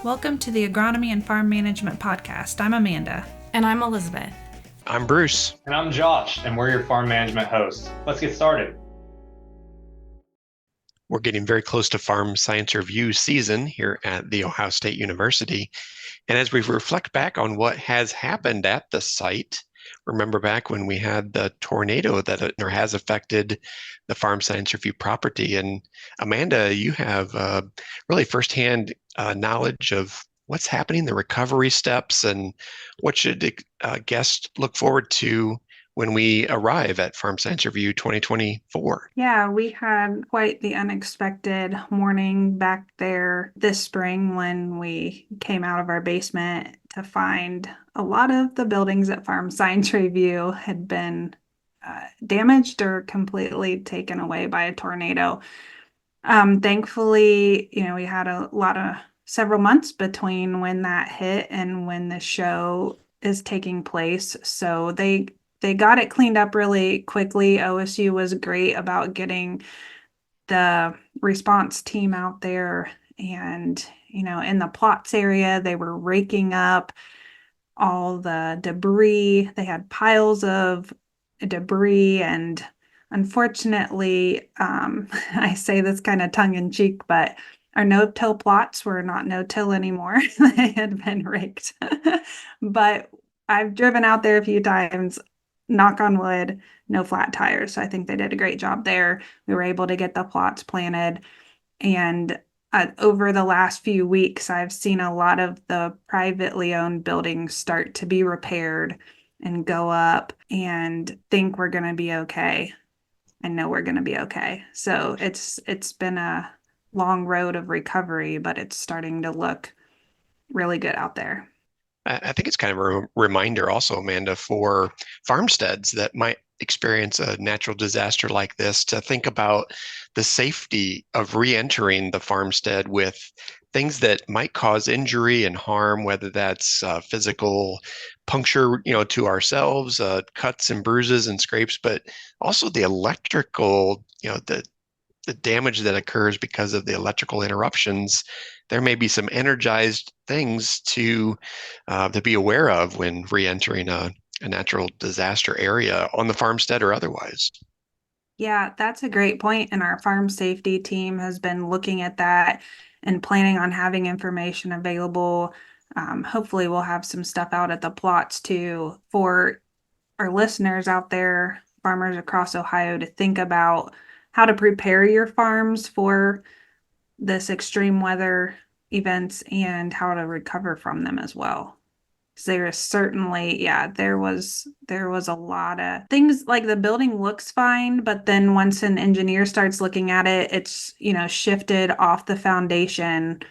Welcome to the Agronomy and Farm Management Podcast. I'm Amanda. And I'm Elizabeth. I'm Bruce. And I'm Josh, and we're your farm management hosts. Let's get started. We're getting very close to Farm Science Review season here at The Ohio State University. And as we reflect back on what has happened at the site, remember back when we had the tornado that has affected the Farm Science Review property. And Amanda, you have really firsthand knowledge of what's happening, the recovery steps, and what should guests look forward to when we arrive at Farm Science Review 2024. Yeah, we had quite the unexpected morning back there this spring when we came out of our basement to find a lot of the buildings at Farm Science Review had been damaged or completely taken away by a tornado. Thankfully, we had several months between when that hit and when the show is taking place. So they got it cleaned up really quickly. OSU was great about getting the response team out there, and in the plots area, they were raking up all the debris. They had piles of debris, and unfortunately, I say this kind of tongue in cheek, but our no-till plots were not no-till anymore. They had been raked. But I've driven out there a few times. Knock on wood, no flat tires. So I think they did a great job there. We were able to get the plots planted. And over the last few weeks, I've seen a lot of the privately owned buildings start to be repaired and go up, and think we're going to be okay. I know we're going to be okay. So it's been a long road of recovery, but it's starting to look really good out there. I think it's kind of a reminder also, Amanda, for farmsteads that might experience a natural disaster like this to think about the safety of re-entering the farmstead with things that might cause injury and harm, whether that's physical puncture, to ourselves, cuts and bruises and scrapes, but also the electrical, the damage that occurs because of the electrical interruptions. There may be some energized things to be aware of when re-entering a natural disaster area on the farmstead or otherwise. Yeah, that's a great point. And our farm safety team has been looking at that and planning on having information available. Hopefully we'll have some stuff out at the plots too for our listeners out there, farmers across Ohio, to think about how to prepare your farms for this extreme weather events and how to recover from them as well. So there is certainly, there was a lot of things. Like the building looks fine, but then once an engineer starts looking at it, it's, shifted off the foundation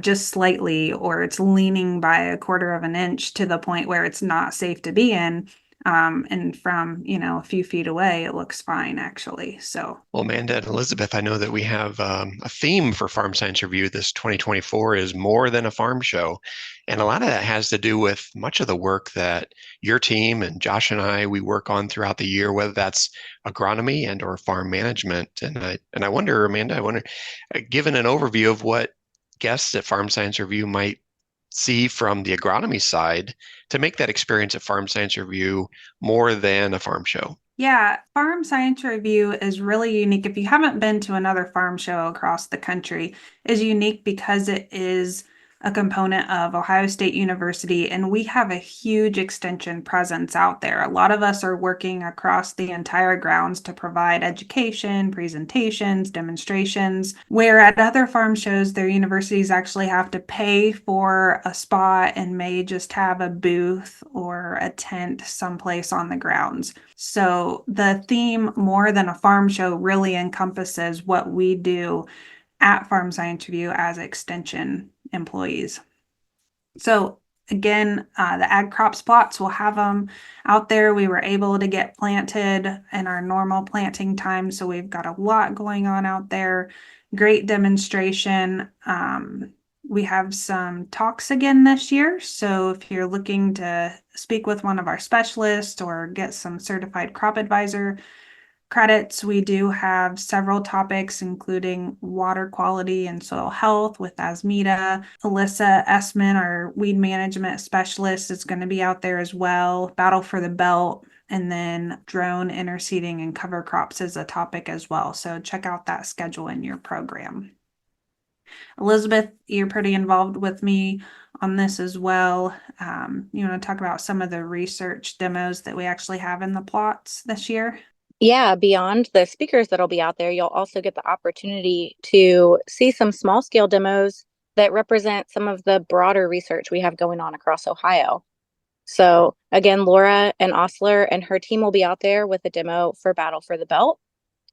just slightly, or it's leaning by a quarter of an inch to the point where it's not safe to be in. And from, a few feet away, it looks fine, actually. So, well, Amanda and Elizabeth, I know that we have a theme for Farm Science Review. This 2024 is more than a farm show. And a lot of that has to do with much of the work that your team and Josh and we work on throughout the year, whether that's agronomy and or farm management. And I wonder, Amanda, given an overview of what guests at Farm Science Review might see from the agronomy side to make that experience at Farm Science Review more than a farm show? Yeah, Farm Science Review is really unique. If you haven't been to another farm show across the country, is unique because it is a component of Ohio State University, and we have a huge extension presence out there. A lot of us are working across the entire grounds to provide education, presentations, demonstrations, where at other farm shows, their universities actually have to pay for a spot and may just have a booth or a tent someplace on the grounds. So the theme, more than a farm show, really encompasses what we do at Farm Science Review as extension employees. So again, the ag crops plots, we'll have them out there. We were able to get planted in our normal planting time, so we've got a lot going on out there. Great demonstration. We have some talks again this year, so if you're looking to speak with one of our specialists or get some certified crop advisor credits, we do have several topics, including water quality and soil health with Asmita. Alyssa Essman, our weed management specialist, is going to be out there as well. Battle for the Belt, and then drone interseeding and cover crops is a topic as well. So check out that schedule in your program. Elizabeth, you're pretty involved with me on this as well. You want to talk about some of the research demos that we actually have in the plots this year? Yeah, beyond the speakers that'll be out there, you'll also get the opportunity to see some small scale demos that represent some of the broader research we have going on across Ohio. So again, Laura and Osler and her team will be out there with a demo for Battle for the Belt.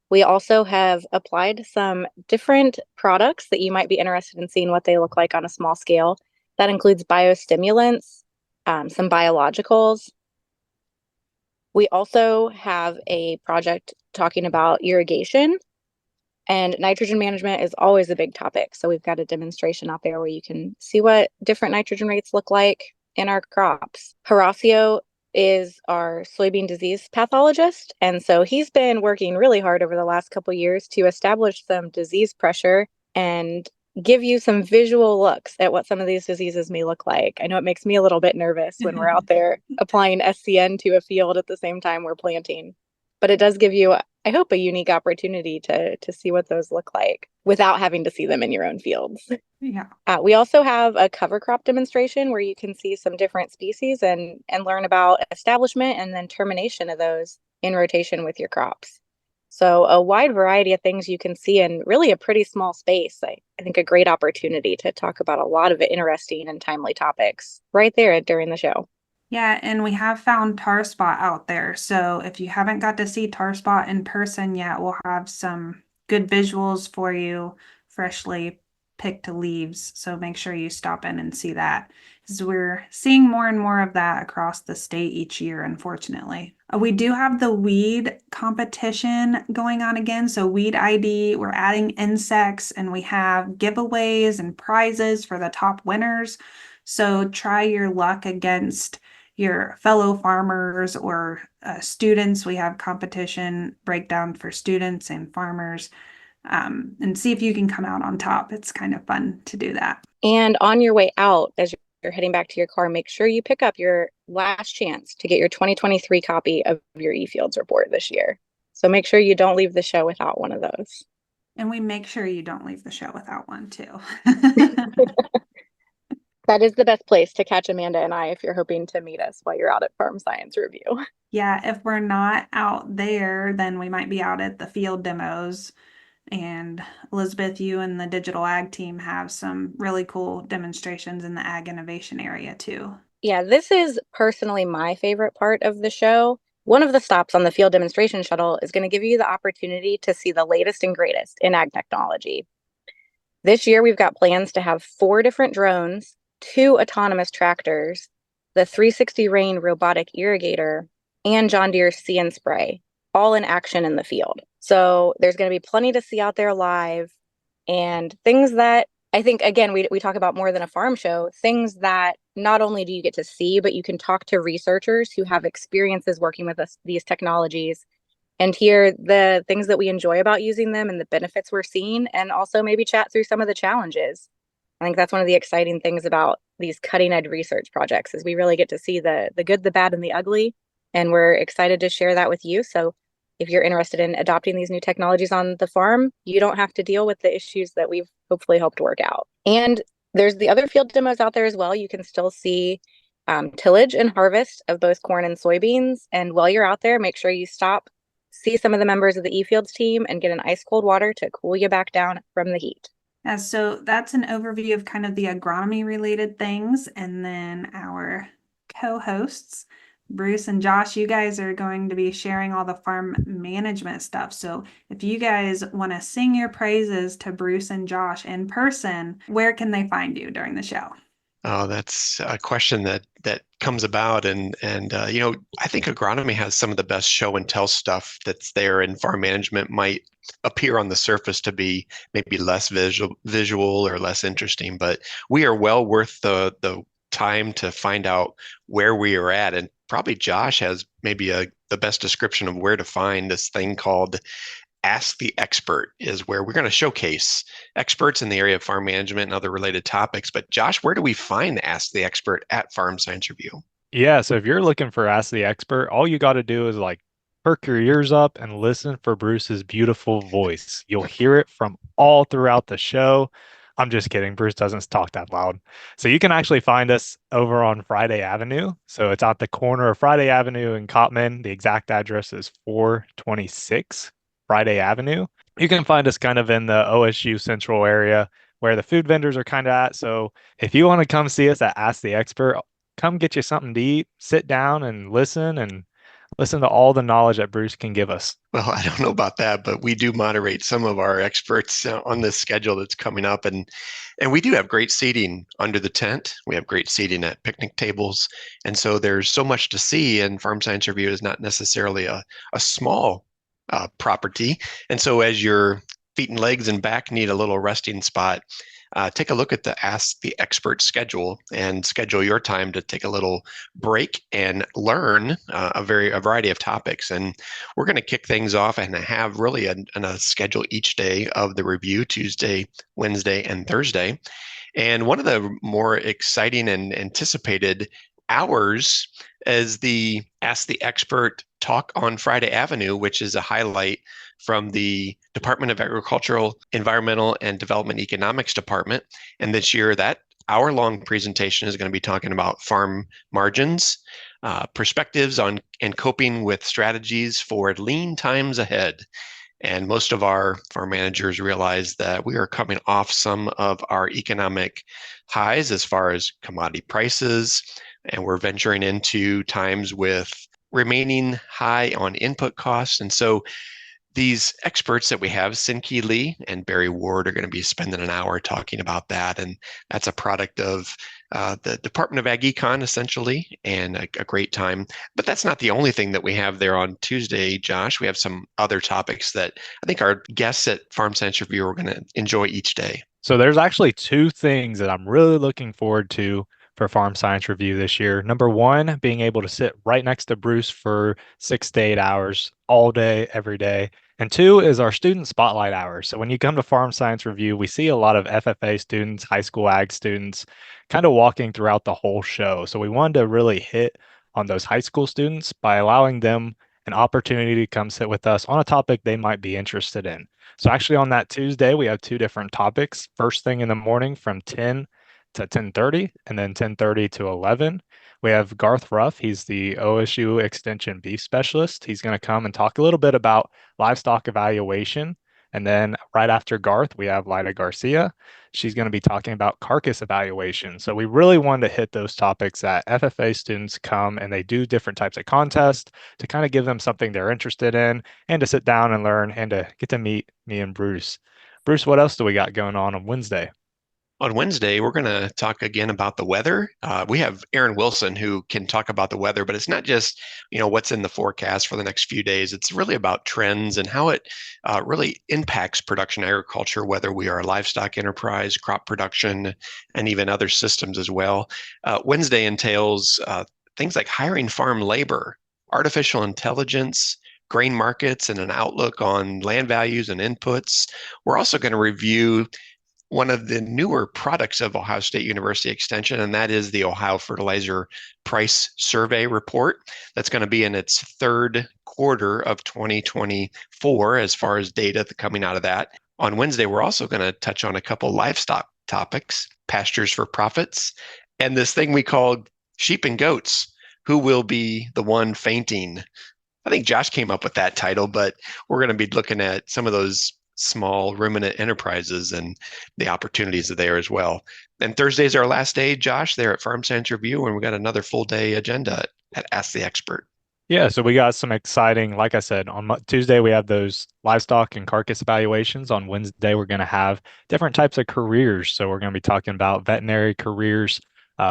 We also have applied some different products that you might be interested in seeing what they look like on a small scale. That includes biostimulants, some biologicals. We also have a project talking about irrigation, and nitrogen management is always a big topic. So we've got a demonstration out there where you can see what different nitrogen rates look like in our crops. Horacio is our soybean disease pathologist, and so he's been working really hard over the last couple of years to establish some disease pressure and give you some visual looks at what some of these diseases may look like. I know it makes me a little bit nervous when we're out there applying SCN to a field at the same time we're planting, but it does give you, I hope, a unique opportunity to see what those look like without having to see them in your own fields. Yeah. We also have a cover crop demonstration where you can see some different species and learn about establishment and then termination of those in rotation with your crops. So a wide variety of things you can see in really a pretty small space. I think a great opportunity to talk about a lot of interesting and timely topics right there during the show. Yeah, and we have found Tar Spot out there. So if you haven't got to see Tar Spot in person yet, we'll have some good visuals for you, freshly picked leaves. So make sure you stop in and see that, because we're seeing more and more of that across the state each year, unfortunately. We do have the weed competition going on again. So Weed ID, we're adding insects, and we have giveaways and prizes for the top winners. So try your luck against your fellow farmers or students. We have competition breakdown for students and farmers, and see if you can come out on top. It's kind of fun to do that. And on your way out, as you're heading back to your car, make sure you pick up your last chance to get your 2023 copy of your eFields report this year. So make sure you don't leave the show without one of those. And we make sure you don't leave the show without one too. That is the best place to catch Amanda and I if you're hoping to meet us while you're out at Farm Science Review. Yeah, if we're not out there, then we might be out at the field demos. And Elizabeth, you and the digital ag team have some really cool demonstrations in the ag innovation area too. Yeah, this is personally my favorite part of the show. One of the stops on the field demonstration shuttle is going to give you the opportunity to see the latest and greatest in ag technology. This year, we've got plans to have 4 different drones, 2 autonomous tractors, the 360 Rain robotic irrigator, and John Deere's See and Spray, all in action in the field. So there's going to be plenty to see out there live, and things that I think, again, we talk about more than a farm show, things that not only do you get to see, but you can talk to researchers who have experiences working with these technologies and hear the things that we enjoy about using them and the benefits we're seeing, and also maybe chat through some of the challenges. I think that's one of the exciting things about these cutting edge research projects is we really get to see the good, the bad, and the ugly. And we're excited to share that with you. So if you're interested in adopting these new technologies on the farm, you don't have to deal with the issues that we've hopefully helped work out. And there's the other field demos out there as well. You can still see tillage and harvest of both corn and soybeans. And while you're out there, make sure you stop, see some of the members of the eFields team, and get an ice cold water to cool you back down from the heat. So that's an overview of kind of the agronomy related things. And then our co-hosts, Bruce and Josh, you guys are going to be sharing all the farm management stuff. So if you guys want to sing your praises to Bruce and Josh in person, where can they find you during the show? Oh, that's a question that comes about, and I think agronomy has some of the best show and tell stuff that's there, and farm management might appear on the surface to be maybe less visual or less interesting, but we are well worth the time to find out where we are at and probably Josh has maybe the best description of where to find this thing called Ask the Expert, is where we're going to showcase experts in the area of farm management and other related topics. But Josh, where do we find Ask the Expert at Farm Science Review? Yeah, so if you're looking for Ask the Expert, all you got to do is like perk your ears up and listen for Bruce's beautiful voice. You'll hear it from all throughout the show. I'm just kidding. Bruce doesn't talk that loud. So you can actually find us over on Friday Avenue. So it's at the corner of Friday Avenue and Cotman. The exact address is 426 Friday Avenue. You can find us kind of in the OSU Central area where the food vendors are kind of at. So if you want to come see us at Ask the Expert, come get you something to eat, sit down and listen to all the knowledge that Bruce can give us. Well, I don't know about that, but we do moderate some of our experts on this schedule that's coming up, and we do have great seating under the tent. We have great seating at picnic tables, and so there's so much to see. And Farm Science Review is not necessarily a small property, and so as your feet and legs and back need a little resting spot, take a look at the Ask the Expert schedule and schedule your time to take a little break and learn a variety of topics. And we're going to kick things off and have really a schedule each day of the review: Tuesday, Wednesday, and Thursday. And one of the more exciting and anticipated hours is the Ask the Expert talk on Friday Avenue, which is a highlight from the Department of Agricultural, Environmental, and Development Economics Department. And this year, that hour-long presentation is going to be talking about farm margins, perspectives on and coping with strategies for lean times ahead. And most of our farm managers realize that we are coming off some of our economic highs as far as commodity prices, and we're venturing into times with remaining high on input costs. And so these experts that we have, Sinki Lee and Barry Ward, are going to be spending an hour talking about that. And that's a product of the Department of Ag Econ, essentially, and a great time. But that's not the only thing that we have there on Tuesday, Josh. We have some other topics that I think our guests at Farm Science Review are going to enjoy each day. So there's actually two things that I'm really looking forward to for Farm Science Review this year. Number one, being able to sit right next to Bruce for 6 to 8 hours all day, every day. And two is our student spotlight hours. So when you come to Farm Science Review, we see a lot of FFA students, high school ag students, kind of walking throughout the whole show. So we wanted to really hit on those high school students by allowing them an opportunity to come sit with us on a topic they might be interested in. So actually on that Tuesday, we have two different topics. First thing in the morning from 10 to 10:30 and then 10:30 to 11. We have Garth Ruff. He's the OSU Extension Beef Specialist. He's going to come and talk a little bit about livestock evaluation. And then right after Garth, we have Lida Garcia. She's going to be talking about carcass evaluation. So we really wanted to hit those topics that FFA students come and they do different types of contests to kind of give them something they're interested in and to sit down and learn and to get to meet me and Bruce. Bruce, what else do we got going on Wednesday? On Wednesday, we're going to talk again about the weather. We have Aaron Wilson who can talk about the weather, but it's not just, what's in the forecast for the next few days. It's really about trends and how it really impacts production agriculture, whether we are a livestock enterprise, crop production, and even other systems as well. Wednesday entails things like hiring farm labor, artificial intelligence, grain markets, and an outlook on land values and inputs. We're also going to review one of the newer products of Ohio State University Extension, and that is the Ohio Fertilizer Price Survey Report. That's going to be in its third quarter of 2024 as far as data coming out of that. On Wednesday, we're also going to touch on a couple livestock topics: pastures for profits, and this thing we call sheep and goats. Who will be the one fainting? I think Josh came up with that title, but we're going to be looking at some of those small ruminant enterprises and the opportunities there as well. And Thursday's our last day, Josh, there at Farm Science Review, and we got another full day agenda at Ask the Expert. Yeah, so we got some exciting, like I said, on Tuesday, we have those livestock and carcass evaluations. On Wednesday, we're going to have different types of careers. So we're going to be talking about veterinary careers,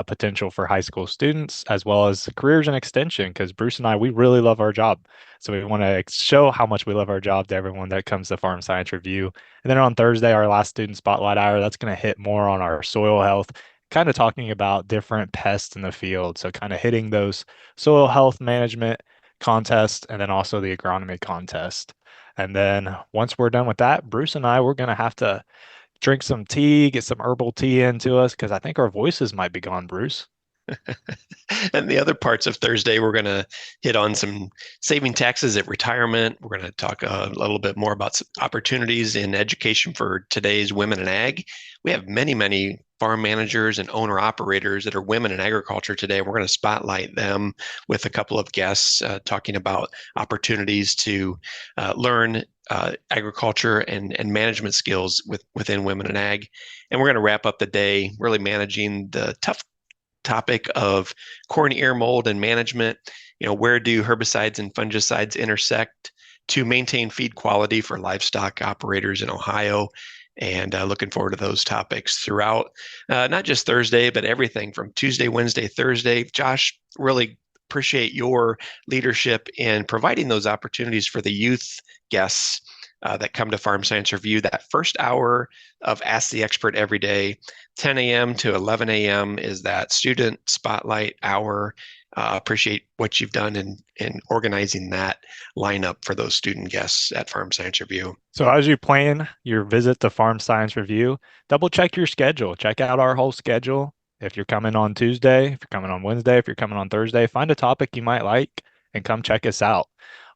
potential for high school students, as well as careers in extension, because Bruce and I, we really love our job. So we want to show how much we love our job to everyone that comes to Farm Science Review. And then on Thursday, our last student spotlight hour, that's going to hit more on our soil health, kind of talking about different pests in the field. So kind of hitting those soil health management contests and then also the agronomy contest. And then once we're done with that, Bruce and I, we're going to have to drink some tea, get some herbal tea into us because I think our voices might be gone, Bruce. And the other parts of Thursday, we're going to hit on some saving taxes at retirement. We're going to talk a little bit more about some opportunities in education for today's women in ag. We have many, many farm managers and owner operators that are women in agriculture today. We're going to spotlight them with a couple of guests talking about opportunities to learn agriculture and management skills within women in ag. And we're going to wrap up the day really managing the tough topic of corn ear mold and management. Where do herbicides and fungicides intersect to maintain feed quality for livestock operators in Ohio? And looking forward to those topics throughout, not just Thursday, but everything from Tuesday, Wednesday, Thursday. Josh, really appreciate your leadership in providing those opportunities for the youth guests that come to Farm Science Review. That first hour of Ask the Expert every day, 10 a.m. to 11 a.m. is that student spotlight hour. Appreciate what you've done in organizing that lineup for those student guests at Farm Science Review. So as you plan your visit to Farm Science Review, double check your schedule. Check out our whole schedule. If you're coming on Tuesday, if you're coming on Wednesday, if you're coming on Thursday, find a topic you might like and come check us out.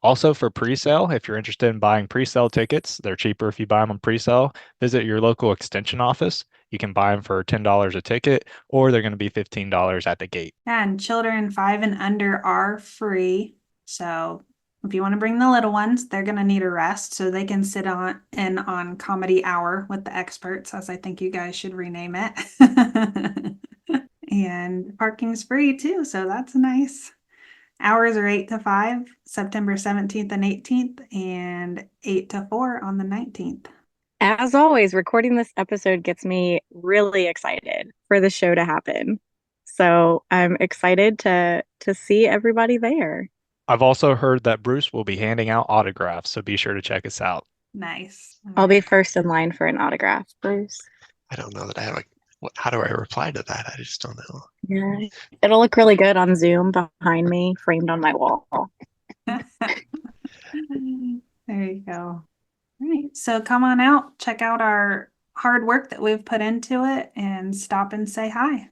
Also for pre-sale, if you're interested in buying pre-sale tickets, they're cheaper if you buy them on pre-sale. Visit your local extension office. You can buy them for $10 a ticket, or they're going to be $15 at the gate. And children 5 and under are free. So if you want to bring the little ones, they're going to need a rest so they can sit on comedy hour with the experts, as I think you guys should rename it. And parking's free too, so that's nice. Hours are 8 to 5, September 17th and 18th, and 8 to 4 on the 19th. As always, recording this episode gets me really excited for the show to happen. So I'm excited to see everybody there. I've also heard that Bruce will be handing out autographs, so be sure to check us out. Nice. I'll be first in line for an autograph, Bruce. I don't know that I have how do I reply to that? I just don't know. Yeah, it'll look really good on Zoom behind me, framed on my wall. There you go. All right. So come on out, check out our hard work that we've put into it, and stop and say hi.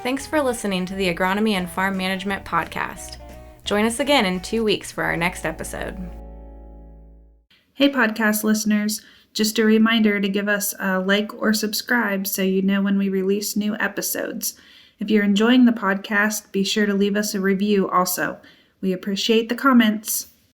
Thanks for listening to the Agronomy and Farm Management Podcast. Join us again in 2 weeks for our next episode. Hey, podcast listeners. Just a reminder to give us a like or subscribe so you know when we release new episodes. If you're enjoying the podcast, be sure to leave us a review also. We appreciate the comments.